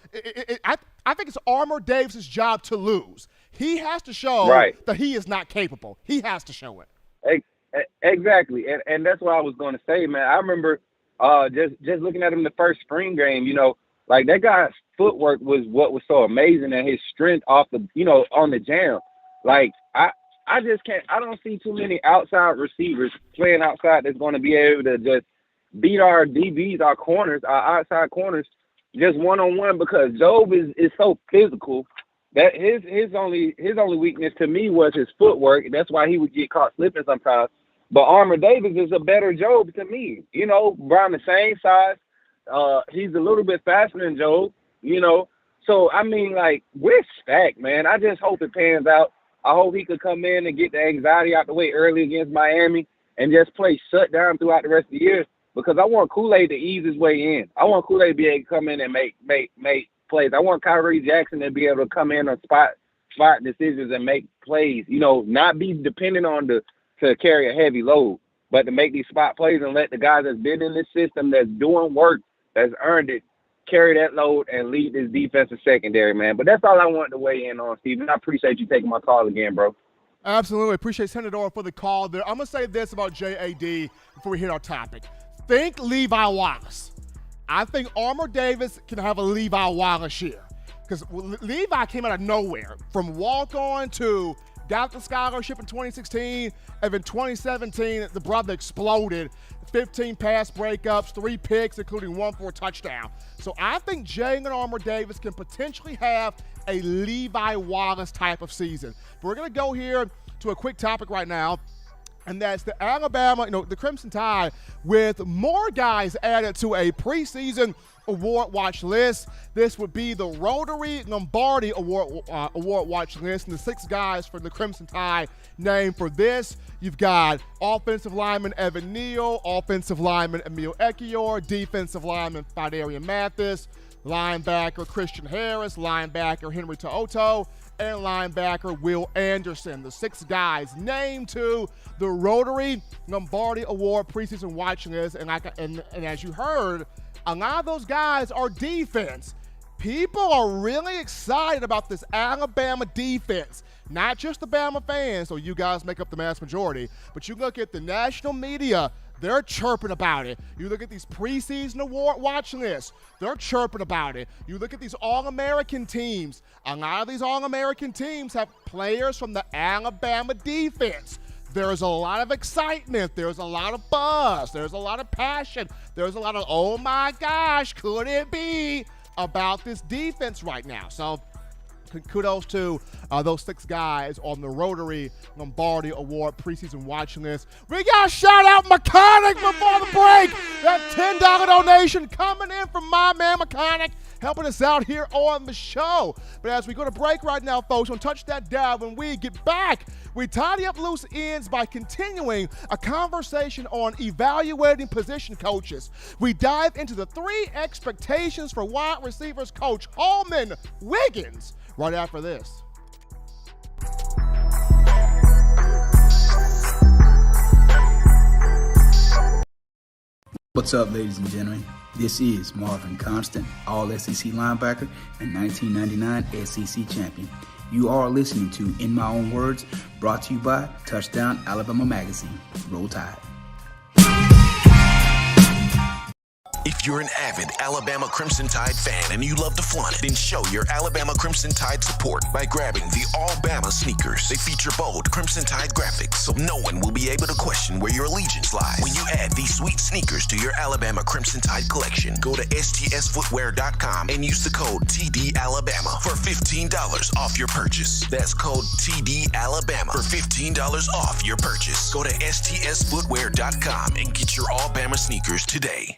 I think it's Armour Davis' job to lose. He has to show that he is not capable. He has to show it. Exactly. And that's what I was going to say, man. I remember just looking at him the first spring game, like that guy's footwork was what was so amazing, and his strength off the, on the jam. Like, I just can't – I don't see too many outside receivers playing outside that's going to be able to just beat our DBs, our corners, our outside corners, just one-on-one, because Job is so physical that his only weakness to me was his footwork. That's why he would get caught slipping sometimes. But Armour Davis is a better Job to me. Around the same size. He's a little bit faster than Job, So, I mean, like, we're stacked, man. I just hope it pans out. I hope he could come in and get the anxiety out the way early against Miami and just play shut down throughout the rest of the year, because I want Kool-Aid to ease his way in. I want Kool-Aid to be able to come in and make plays. I want Kyrie Jackson to be able to come in on spot decisions and make plays, not be dependent on to carry a heavy load, but to make these spot plays and let the guys that's been in this system, that's doing work, that's earned it, carry that load and lead this defensive secondary, man. But that's all I wanted to weigh in on, Steven. I appreciate you taking my call again, bro. Absolutely. Appreciate Senator for the call there. I'm going to say this about JAD before we hit our topic. Think Levi Wallace. I think Armour Davis can have a Levi Wallace year, because Levi came out of nowhere from walk-on to got the scholarship in 2016, and in 2017, the brother exploded. 15 pass breakups, 3 picks, including 1 for a touchdown. So I think Jalen Armour Davis can potentially have a Levi Wallace type of season. But we're going to go here to a quick topic right now, and that's the Alabama, the Crimson Tide, with more guys added to a preseason award watch list. This would be the Rotary Lombardi award watch list, and the 6 guys for the Crimson Tide named for this. You've got offensive lineman Evan Neal, offensive lineman Emil Ekiyor, defensive lineman Fidarian Mathis, linebacker Christian Harris, linebacker Henry To'oto, and linebacker Will Anderson. The 6 guys named to the Rotary Lombardi Award preseason watch list, and as you heard, a lot of those guys are defense. People are really excited about this Alabama defense. Not just the Bama fans, so you guys make up the mass majority, but you look at the national media, they're chirping about it. You look at these preseason award watch lists, they're chirping about it. You look at these All-American teams. A lot of these All-American teams have players from the Alabama defense. There's a lot of excitement. There's a lot of buzz. There's a lot of passion. There's a lot of, oh my gosh, could it be, about this defense right now. So kudos to those 6 guys on the Rotary Lombardi Award preseason watching list. We got to shout out Mechanic before the break. That $10 donation coming in from my man Mechanic, helping us out here on the show. But as we go to break right now, folks, don't touch that dial. When we get back, we tidy up loose ends by continuing a conversation on evaluating position coaches. We dive into the 3 expectations for wide receivers coach Holmon Wiggins right after this. What's up, ladies and gentlemen? This is Marvin Constant, All-SEC linebacker and 1999 SEC champion. You are listening to In My Own Words, brought to you by Touchdown Alabama Magazine. Roll Tide. If you're an avid Alabama Crimson Tide fan and you love to flaunt it, then show your Alabama Crimson Tide support by grabbing the All-Bama sneakers. They feature bold Crimson Tide graphics, so no one will be able to question where your allegiance lies. When you add these sweet sneakers to your Alabama Crimson Tide collection, go to STSfootwear.com and use the code TDAlabama for $15 off your purchase. That's code TDAlabama for $15 off your purchase. Go to STSfootwear.com and get your All-Bama sneakers today.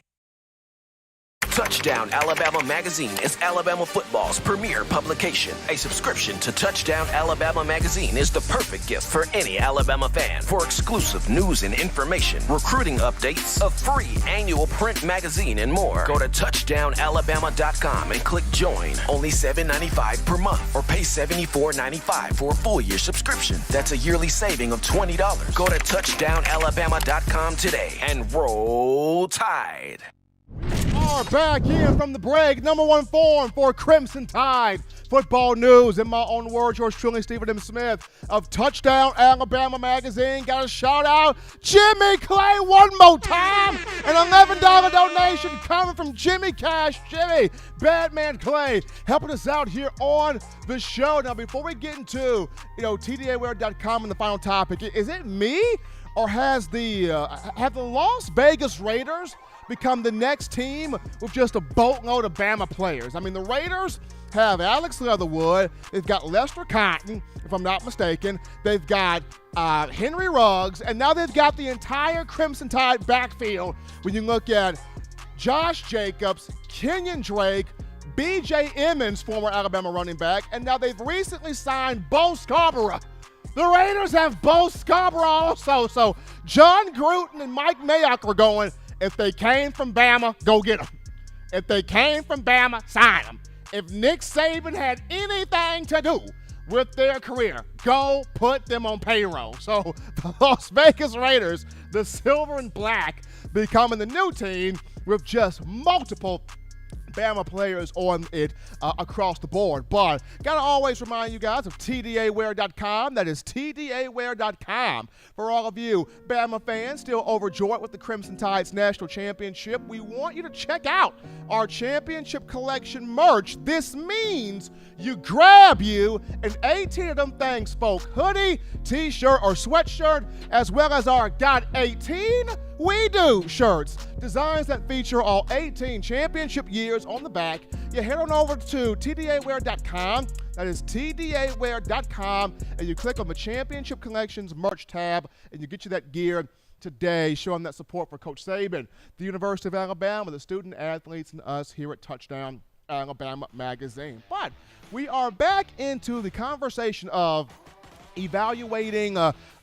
Touchdown Alabama Magazine is Alabama football's premier publication. A subscription to Touchdown Alabama Magazine is the perfect gift for any Alabama fan. For exclusive news and information, recruiting updates, a free annual print magazine, and more, go to touchdownalabama.com and click join. Only $7.95 per month, or pay $74.95 for a full year subscription. That's a yearly saving of $20. Go to touchdownalabama.com today and roll Tide. Are back in from the break. Number 1 form for Crimson Tide football news. In my own words, yours truly, Stephen M. Smith of Touchdown Alabama Magazine. Got to shout out Jimmy Clay one more time. An $11 donation coming from Jimmy Cash. Jimmy, Batman Clay, helping us out here on the show. Now, before we get into, TDAwear.com and the final topic, is it me or have the Las Vegas Raiders become the next team with just a boatload of Bama players? I mean, the Raiders have Alex Leatherwood. They've got Lester Cotton, if I'm not mistaken. They've got Henry Ruggs, and now they've got the entire Crimson Tide backfield. When you look at Josh Jacobs, Kenyon Drake, B.J. Emmons, former Alabama running back, and now they've recently signed Bo Scarborough. The Raiders have Bo Scarborough also. So John Gruden and Mike Mayock are going, if they came from Bama, go get them. If they came from Bama, sign them. If Nick Saban had anything to do with their career, go put them on payroll. So the Las Vegas Raiders, the silver and black, becoming the new team with just multiple Bama players on it across the board. But gotta always remind you guys of TDAwear.com. That is TDAwear.com. For all of you Bama fans still overjoyed with the Crimson Tide's national championship, we want you to check out our championship collection merch. This means you grab you an 18 of them things, folk, hoodie, t-shirt, or sweatshirt, as well as our Got 18 We Do shirts. Designs that feature all 18 championship years on the back. You head on over to TDAwear.com. That is TDAwear.com. And you click on the Championship Collections merch tab, and you get you that gear today, showing that support for Coach Saban, the University of Alabama, the student athletes, and us here at Touchdown Alabama Magazine. But we are back into the conversation of evaluating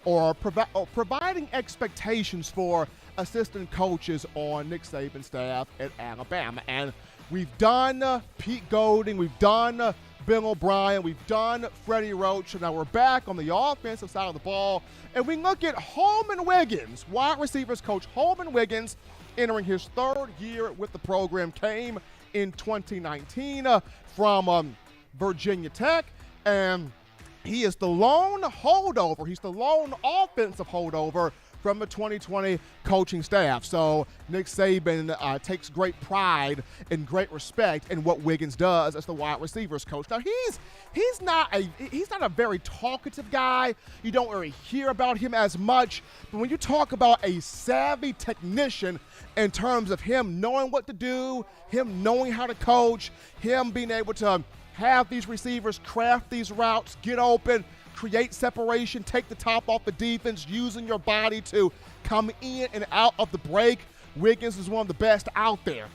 or providing expectations for assistant coaches on Nick Saban's staff at Alabama. And we've done Pete Golding, we've done Bill O'Brien, we've done Freddie Roach, and now we're back on the offensive side of the ball. And we look at Holmon Wiggins, wide receivers coach Holmon Wiggins, entering his 3rd year with the program, came in 2019 from Virginia Tech, and he is the lone holdover. He's the lone offensive holdover from the 2020 coaching staff. So Nick Saban takes great pride and great respect in what Wiggins does as the wide receivers coach. Now he's not a very talkative guy. You don't really hear about him as much. But when you talk about a savvy technician in terms of him knowing what to do, him knowing how to coach, him being able to have these receivers craft these routes, get open, create separation, take the top off the defense, using your body to come in and out of the break. Wiggins is one of the best out there.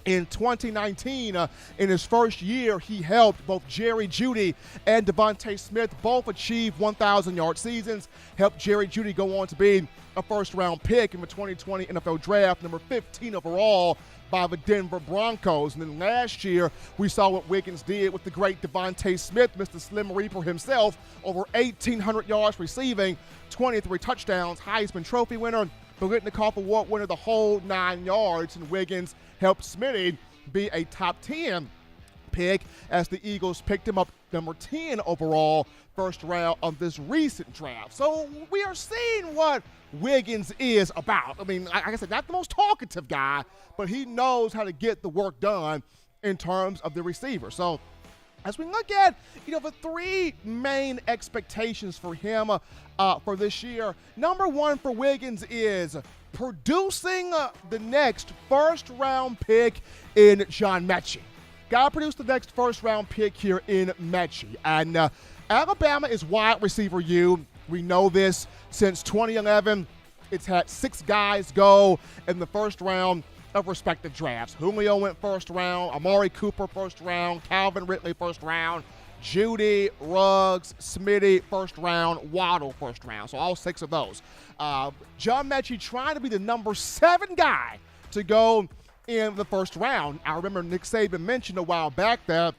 In 2019, in his first year, he helped both Jerry Jeudy and Devontae Smith both achieve 1,000-yard seasons, helped Jerry Jeudy go on to be a first-round pick in the 2020 NFL Draft, number 15 overall by the Denver Broncos. And then last year, we saw what Wiggins did with the great Devontae Smith, Mr. Slim Reaper himself, over 1,800 yards receiving, 23 touchdowns, Heisman Trophy winner, Biletnikoff Award winner, the whole 9 yards. And Wiggins helped Smitty be a top 10 pick as the Eagles picked him up number 10 overall, first round of this recent draft. So we are seeing what Wiggins is about. I mean, like I said, not the most talkative guy, but he knows how to get the work done in terms of the receiver. So as we look at, the three main expectations for him for this year, number one for Wiggins is producing the next first-round pick in John Mechie. Got to produce the next first-round pick here in Mechie. And Alabama is wide receiver U. We know this since 2011. It's had 6 guys go in the first round of respective drafts. Julio went first round, Amari Cooper first round, Calvin Ridley first round, Jeudy, Ruggs, Smitty first round, Waddle first round. So all 6 of those. John Mechie trying to be the number 7 guy to go in the first round. I remember Nick Saban mentioned a while back that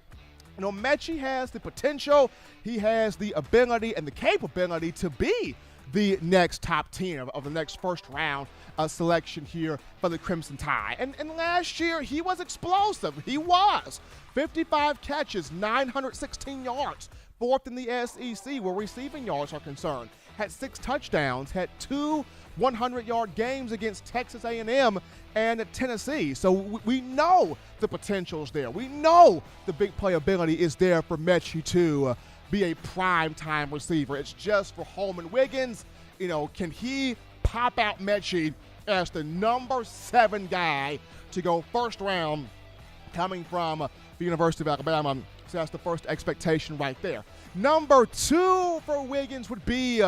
Mechie has the potential, he has the ability and the capability to be the next top 10 of the next first round selection here for the Crimson Tide. And last year, he was explosive. He was. 55 catches, 916 yards, 4th in the SEC where receiving yards are concerned. Had 6 touchdowns, had 2 100-yard games against Texas A&M and Tennessee. So we know the potential's there. We know the big playability is there for Mechie to be a prime-time receiver. It's just for Holmon Wiggins, can he pop out Mechie as the number 7 guy to go first round coming from the University of Alabama? So that's the first expectation right there. Number 2 for Wiggins would be,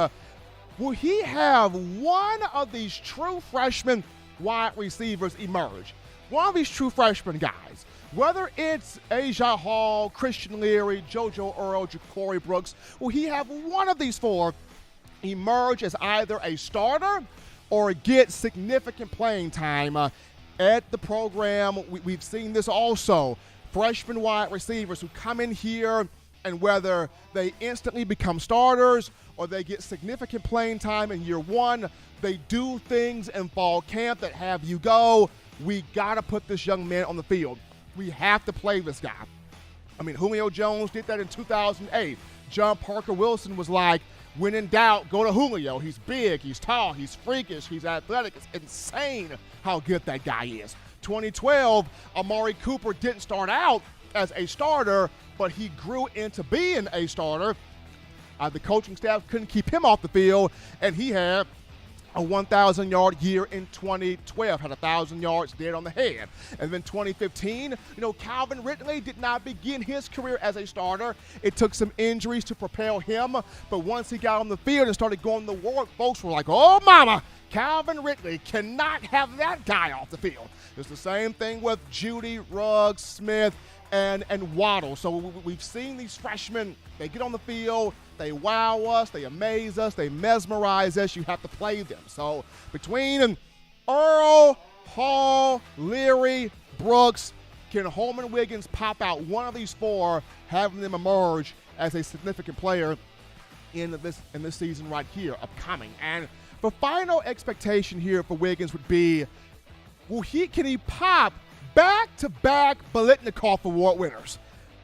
will he have one of these true freshman wide receivers emerge? One of these true freshman guys. Whether it's Aja Hall, Christian Leary, JoJo Earl, Ja'Cory Brooks, will he have one of these 4 emerge as either a starter or get significant playing time at the program? We've seen this also. Freshman wide receivers who come in here and whether they instantly become starters or they get significant playing time in year 1, they do things in fall camp that have you go, we got to put this young man on the field. We have to play this guy. I mean, Julio Jones did that in 2008. John Parker Wilson was like, when in doubt, go to Julio. He's big, he's tall, he's freakish, he's athletic. It's insane how good that guy is. 2012, Amari Cooper didn't start out as a starter, but he grew into being a starter. The coaching staff couldn't keep him off the field, and he had a 1,000-yard year in 2012, had 1,000 yards dead on the head. And then 2015, Calvin Ridley did not begin his career as a starter. It took some injuries to propel him, but once he got on the field and started going to work, folks were like, oh, mama, Calvin Ridley cannot have that guy off the field. It's the same thing with Jeudy, Ruggs, Smith, and Waddle. So we've seen these freshmen, they get on the field, they wow us, they amaze us, they mesmerize us. You have to play them. So between Earl, Hall, Leary, Brooks, can Holmon Wiggins pop out one of these 4, having them emerge as a significant player in this season right here upcoming? And the final expectation here for Wiggins would be, can he pop back-to-back Biletnikoff Award winners?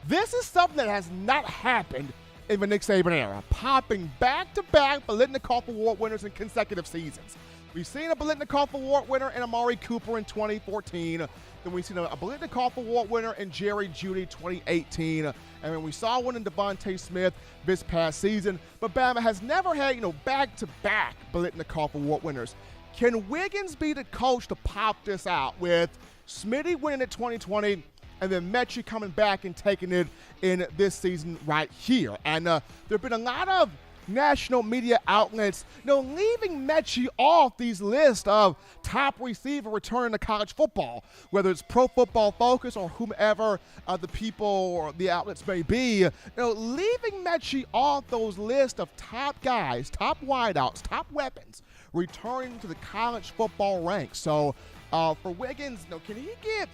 This is something that has not happened in the Nick Saban era, popping back-to-back Biletnikoff Award winners in consecutive seasons. We've seen a Biletnikoff Award winner in Amari Cooper in 2014. Then we've seen a Biletnikoff Award winner in Jerry Jeudy 2018. And then we saw one in Devontae Smith this past season. But Bama has never had, back-to-back Biletnikoff Award winners. Can Wiggins be the coach to pop this out with Smitty winning it 2020 and then Mechie coming back and taking it in this season right here? And there have been a lot of national media outlets, leaving Mechie off these lists of top receiver returning to college football, whether it's Pro Football Focus or whomever the people or the outlets may be, leaving Mechie off those lists of top guys, top wideouts, top weapons, returning to the college football ranks. So for Wiggins, can he get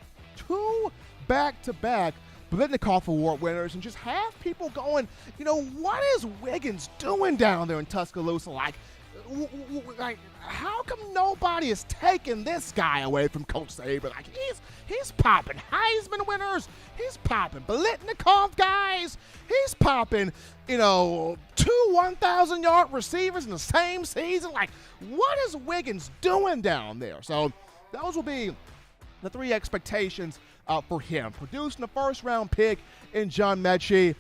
2 back-to-back Biletnikoff Award winners and just have people going, what is Wiggins doing down there in Tuscaloosa? Like, how come nobody is taking this guy away from Coach Saban? Like, he's popping Heisman winners. He's popping Biletnikoff guys. He's popping, 2 1,000-yard receivers in the same season. Like, what is Wiggins doing down there? So those will be the 3 expectations for him. Producing a first-round pick in John Mechie,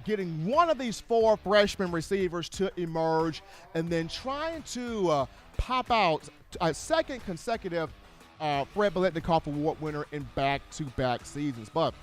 getting one of these 4 freshman receivers to emerge, and then trying to pop out a second consecutive Fred Biletnikoff Award winner in back-to-back seasons. But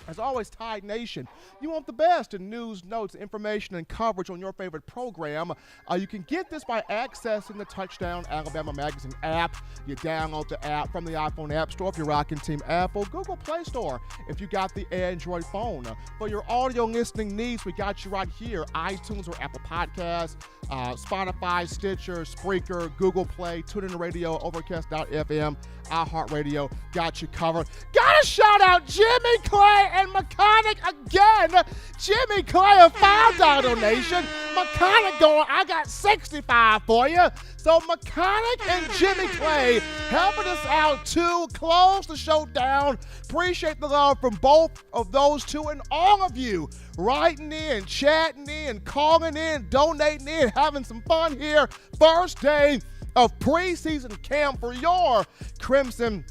as always, Tide Nation, you want the best in news, notes, information, and coverage on your favorite program. You can get this by accessing the Touchdown Alabama Magazine app. You download the app from the iPhone App Store if you're rocking Team Apple, Google Play Store if you got the Android phone. For your audio listening needs, we got you right here, iTunes or Apple Podcasts, Spotify, Stitcher, Spreaker, Google Play, TuneIn Radio, Overcast.fm, iHeartRadio, got you covered. Gotta shout out Jimmy Clay and Mechanic again. Jimmy Clay, a $5 donation. Mechanic going, I got 65 for you. So Mechanic and Jimmy Clay helping us out to close the show down. Appreciate the love from both of those two and all of you writing in, chatting in, calling in, donating in, having some fun here. First day of preseason camp for your Crimson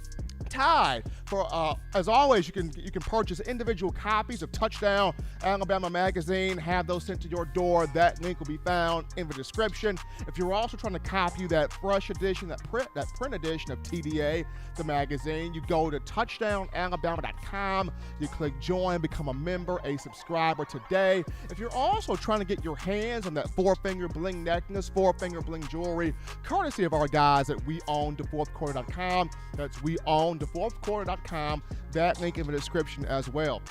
Tide. For as always, you can purchase individual copies of Touchdown Alabama Magazine, have those sent to your door. That link will be found in the description. If you're also trying to copy that fresh edition, that print edition of TDA, the magazine, you go to touchdownalabama.com. You click join, become a member, a subscriber today. If you're also trying to get your hands on that 4-finger bling necklace, 4-finger bling jewelry, courtesy of our guys at weownthefourthquarter.com. That's weownthefourthquarter.com. That link in the description as well.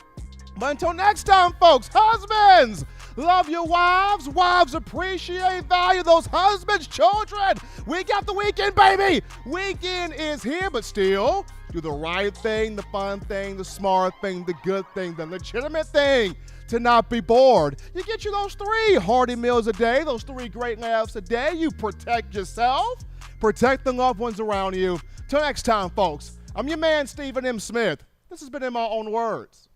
But until next time, folks, husbands, love your wives. Wives appreciate, value those husbands. Children, we got the weekend, baby. Weekend is here, but still, do the right thing, the fun thing, the smart thing, the good thing, the legitimate thing, to not be bored. You get you those 3 hearty meals a day, those 3 great laughs a day. You protect yourself, protect the loved ones around you. Till next time, folks, I'm your man, Stephen M. Smith. This has been In My Own Words.